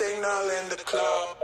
signal in the club.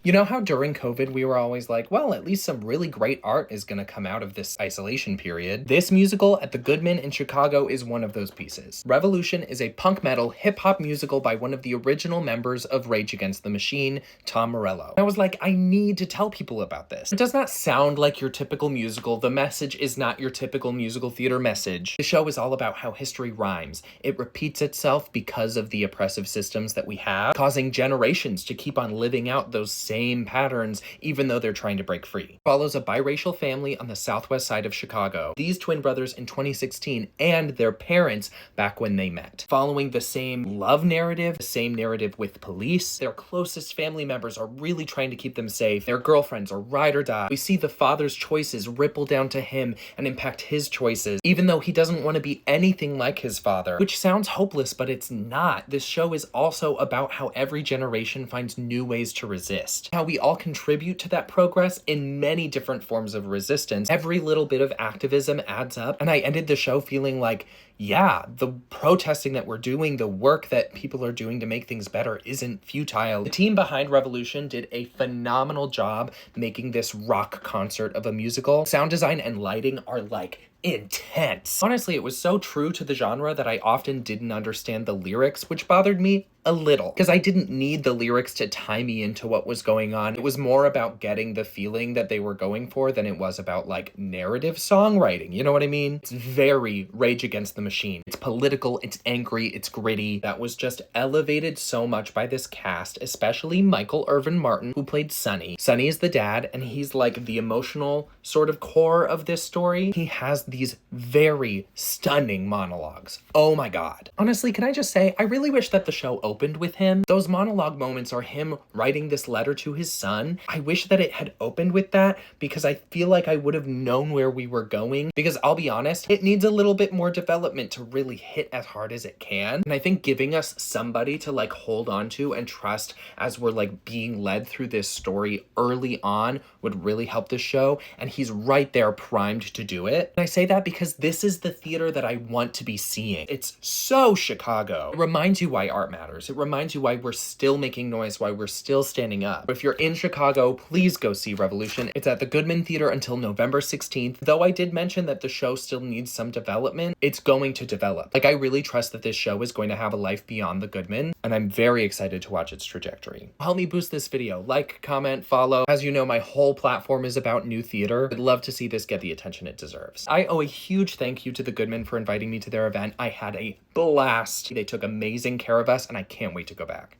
You know how during COVID we were always like, well, at least some really great art is gonna come out of this isolation period. This musical at the Goodman in Chicago is one of those pieces. Revolution is a punk metal hip hop musical by one of the original members of Rage Against the Machine, Tom Morello. I was like, I need to tell people about this. It does not sound like your typical musical. The message is not your typical musical theater message. The show is all about how history rhymes. It repeats itself because of the oppressive systems that we have, causing generations to keep on living out those same patterns even though they're trying to break free. Follows a biracial family on the southwest side of Chicago. These twin brothers in 2016 and their parents back when they met. Following the same love narrative, the same narrative with police. Their closest family members are really trying to keep them safe. Their girlfriends are ride or die. We see the father's choices ripple down to him and impact his choices, even though he doesn't want to be anything like his father, which sounds hopeless, but it's not. This show is also about how every generation finds new ways to resist. How we all contribute to that progress in many different forms of resistance. Every little bit of activism adds up, and I ended the show feeling like, yeah, the protesting that we're doing, the work that people are doing to make things better isn't futile. The team behind Revolution did a phenomenal job making this rock concert of a musical. Sound design and lighting are like intense. Honestly, it was so true to the genre that I often didn't understand the lyrics, which bothered me a little, because I didn't need the lyrics to tie me into what was going on. It was more about getting the feeling that they were going for than it was about like narrative songwriting. You know what I mean? It's very Rage Against the Machine. It's political, it's angry, it's gritty. That was just elevated so much by this cast, especially Michael Irvin Martin, who played Sonny. Sonny is the dad, and he's like the emotional sort of core of this story. He has these very stunning monologues. Oh my God. Honestly, can I just say, I really wish that the show opened with him. Those monologue moments are him writing this letter to his son. I wish that it had opened with that because I feel like I would have known where we were going, because I'll be honest, it needs a little bit more development to really hit as hard as it can. And I think giving us somebody to like hold on to and trust as we're like being led through this story early on would really help the show. And he's right there primed to do it. And I say that because this is the theater that I want to be seeing. It's so Chicago. It reminds you why art matters. It reminds you why we're still making noise, why we're still standing up. If you're in Chicago, please go see Revolution. It's at the Goodman Theater until November 16th. Though I did mention that the show still needs some development, it's going to develop. Like, I really trust that this show is going to have a life beyond the Goodman, and I'm very excited to watch its trajectory. Help me boost this video. Like, comment, follow. As you know, my whole platform is about new theater. I'd love to see this get the attention it deserves. I owe a huge thank you to the Goodman for inviting me to their event. I had a blast. They took amazing care of us, and I can't wait to go back.